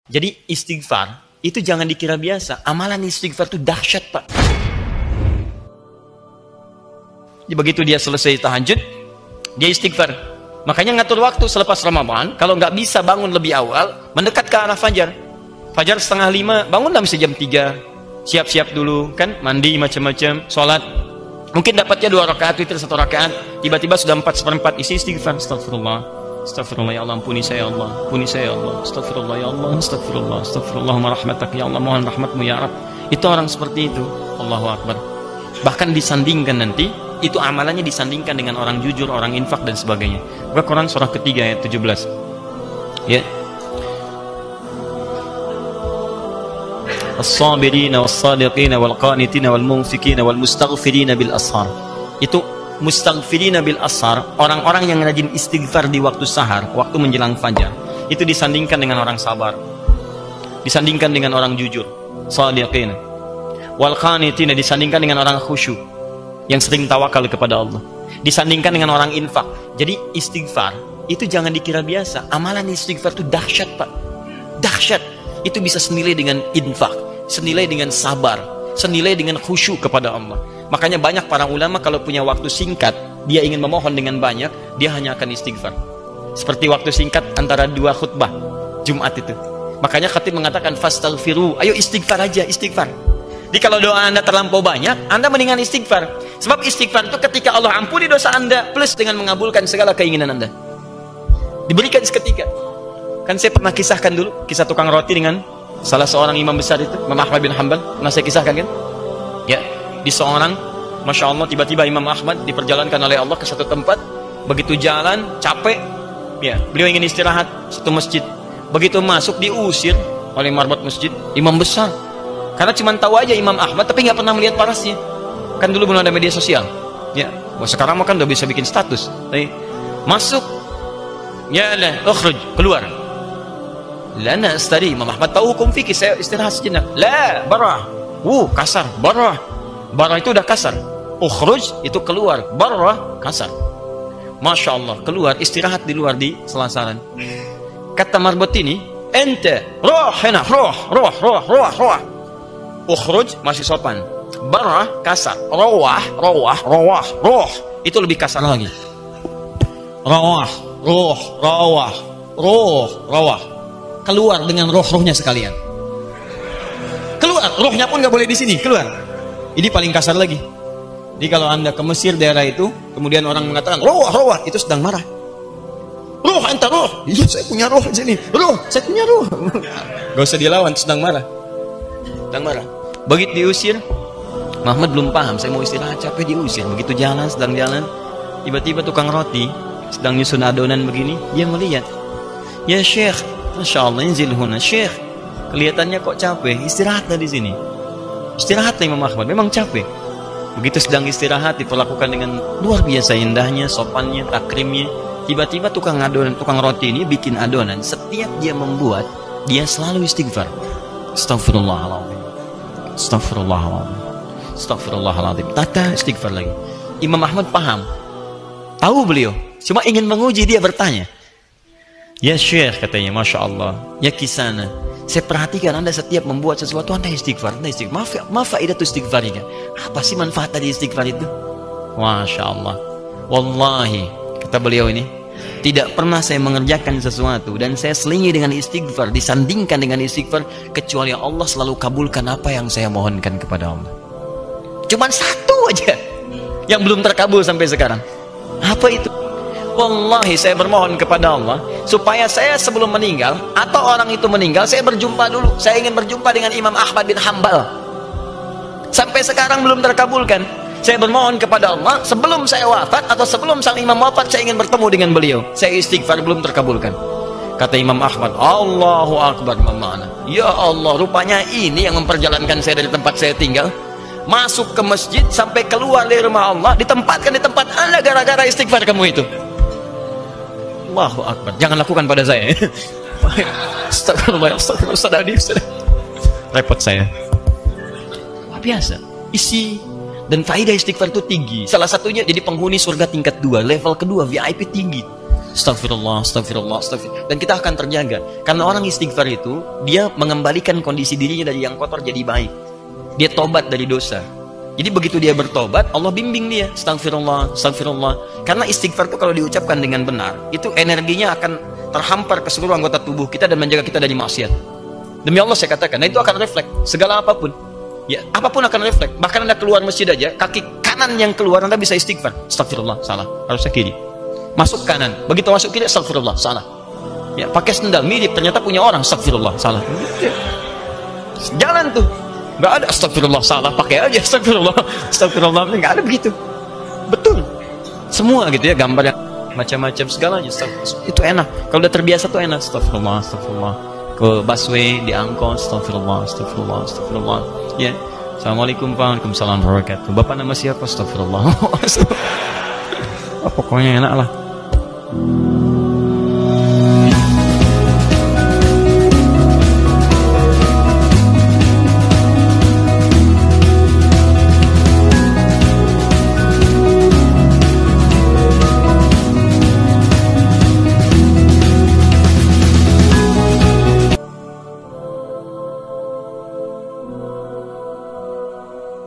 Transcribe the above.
Jadi istighfar itu jangan dikira biasa. Amalan istighfar itu dahsyat, Pak. Jadi begitu dia selesai tahajud, dia istighfar. Makanya ngatur waktu selepas Ramadan. Kalau nggak bisa bangun lebih awal, mendekat ke arah fajar. Fajar 4:30, bangunlah mesti jam 3. Siap-siap dulu, kan? Mandi macam-macam, sholat. Mungkin dapatnya 2 rakaat, witir 1 rakaat. Tiba-tiba sudah 4/4 isi istighfar. Astagfirullah. Astagfirullah ya Allah, ampuni saya ya Allah, ampuni saya ya Allah, astagfirullah ya Allah, astagfirullah, astagfirullahumma rahmatak ya Allah, mohon rahmatmu ya Rabb. Itu orang seperti itu. Allahu Akbar. Bahkan disandingkan nanti, itu amalannya disandingkan dengan orang jujur, orang infak dan sebagainya. Buka Quran surah ketiga ayat 17. Ya. As-sabirina was-sadiqina wal-qanitina wal-munfikina wal-mustaghfirina bil ashar. Itu mustaghfirina bil ashar, orang-orang yang rajin istighfar di waktu sahar, waktu menjelang fajar. Itu disandingkan dengan orang sabar, disandingkan dengan orang jujur, shadiqin. Wal qanitina disandingkan dengan orang khusyuk, yang sering tawakal kepada Allah, disandingkan dengan orang infak. Jadi istighfar itu jangan dikira biasa. Amalan istighfar itu dahsyat, Pak. Dahsyat. Itu bisa senilai dengan infak, senilai dengan sabar, senilai dengan khusyuk kepada Allah. Makanya banyak para ulama kalau punya waktu singkat, dia ingin memohon dengan banyak, dia hanya akan istighfar. Seperti waktu singkat antara 2 khutbah Jumat itu. Makanya khatib mengatakan fastaghfiru, ayo istighfar aja, istighfar. Jadi kalau doa Anda terlampau banyak, Anda mendingan istighfar. Sebab istighfar itu ketika Allah ampuni dosa Anda plus dengan mengabulkan segala keinginan Anda. Diberikan seketika. Kan saya pernah kisahkan dulu kisah tukang roti dengan salah seorang imam besar itu, Imam Ahmad bin Hanbal. Pernah saya kisahkan kan? Ya, di seorang, Masya Allah, tiba-tiba Imam Ahmad diperjalankan oleh Allah ke satu tempat. Begitu jalan, capek, ya, beliau ingin istirahat satu masjid. Begitu masuk, diusir oleh marbot masjid, imam besar. Karena cuma tahu aja Imam Ahmad, tapi nggak pernah melihat parasnya. Kan dulu belum ada media sosial. Ya, sekarang kan udah bisa bikin status. Tapi, masuk, ya lah, ukhruj, keluar. Lana astari, Imam Ahmad tahu hukum fikih, saya istirahat sejenak. La, barah. Kasar, barah. Barah itu udah kasar. Ukhruj itu keluar, barah kasar. Masya Allah, keluar, istirahat di luar di selasaran. Kata marbot ini, ente, roh, enak, roh. Ukhruj masih sopan. Barah kasar. Roh. Itu lebih kasar lagi. Roh. Keluar dengan roh-rohnya sekalian. Keluar, rohnya pun nggak boleh di sini, keluar. Ini paling kasar lagi. Jadi kalau Anda ke Mesir daerah itu, kemudian orang mengatakan roh, itu sedang marah. Roh, anta roh. Iya, saya punya roh di sini. Roh, saya punya roh. Gak usah dilawan, sedang marah. Begitu diusir, Muhammad belum paham, saya mau istirahat, capek, diusir. Begitu jalan, sedang jalan, tiba-tiba tukang roti sedang nyusun adonan begini, dia melihat. Ya Syekh, Masya Allah, inzil huna, Syekh, kelihatannya kok capek, istirahatlah di sini. Istirahatlah Imam Ahmad, memang capek. Begitu sedang istirahat, diperlakukan dengan luar biasa indahnya, sopannya, takrimnya. Tiba-tiba tukang roti ini bikin adonan. Setiap dia membuat, dia selalu istighfar. Astagfirullahaladzim. Tata istighfar lagi. Imam Ahmad paham, tahu beliau, cuma ingin menguji, dia bertanya. Ya Syekh, katanya, Masya Allah, ya kisana, saya perhatikan Anda setiap membuat sesuatu, Anda istighfar. Maaf, faidatu istighfarika. Apa sih manfaat dari istighfar itu? Masya Allah. Wallahi, kata beliau ini, tidak pernah saya mengerjakan sesuatu dan saya selingi dengan istighfar, disandingkan dengan istighfar, kecuali Allah selalu kabulkan apa yang saya mohonkan kepada Allah. Cuman satu aja yang belum terkabul sampai sekarang. Apa itu? Wallahi, saya bermohon kepada Allah supaya saya sebelum meninggal atau orang itu meninggal, saya berjumpa dulu. Saya ingin berjumpa dengan Imam Ahmad bin Hanbal. Sampai sekarang belum terkabulkan. Saya bermohon kepada Allah sebelum saya wafat atau sebelum sang imam wafat, saya ingin bertemu dengan beliau. Saya istighfar, belum terkabulkan. Kata Imam Ahmad, Allahu Akbar, mana? Ya Allah, rupanya ini yang memperjalankan saya dari tempat saya tinggal, masuk ke masjid sampai keluar dari rumah Allah, ditempatkan di tempat Anda gara-gara istighfar kamu itu. Allahu Akbar. Jangan lakukan pada saya. Astagfirullah. Repot saya. Luar biasa. Isi dan faedah istighfar itu tinggi. Salah satunya jadi penghuni surga tingkat 2, level kedua, VIP tinggi. Astagfirullah, astagfirullah, astagfirullah. Dan kita akan terjaga. Karena orang istighfar itu, dia mengembalikan kondisi dirinya dari yang kotor jadi baik. Dia tobat dari dosa. Jadi begitu dia bertobat, Allah bimbing dia. Astagfirullah, astagfirullah. Karena istighfar itu kalau diucapkan dengan benar, itu energinya akan terhampar ke seluruh anggota tubuh kita dan menjaga kita dari maksiat. Demi Allah saya katakan, nah itu akan refleks segala apapun. Ya, apapun akan refleks. Bahkan Anda keluar masjid aja, kaki kanan yang keluar Anda bisa istighfar. Astagfirullah, salah. Harusnya kiri. Masuk kanan, begitu masuk kiri, astagfirullah, salah. Ya, pakai sendal mirip, ternyata punya orang, astagfirullah, salah. Jalan tuh. Nggak ada astagfirullah salah, pakai aja astagfirullah, astagfirullah, nggak ada begitu. Betul, semua gitu ya, gambar yang macam-macam segalanya, itu enak. Kalau udah terbiasa tuh enak, astagfirullah, astagfirullah. Ke busway, di angkot, astagfirullah, astagfirullah, astagfirullah. Ya, assalamualaikum, waalaikumsalam warahmatullahi wabarakatuh. Bapak nama siapa? Astagfirullah. Pokoknya enak lah.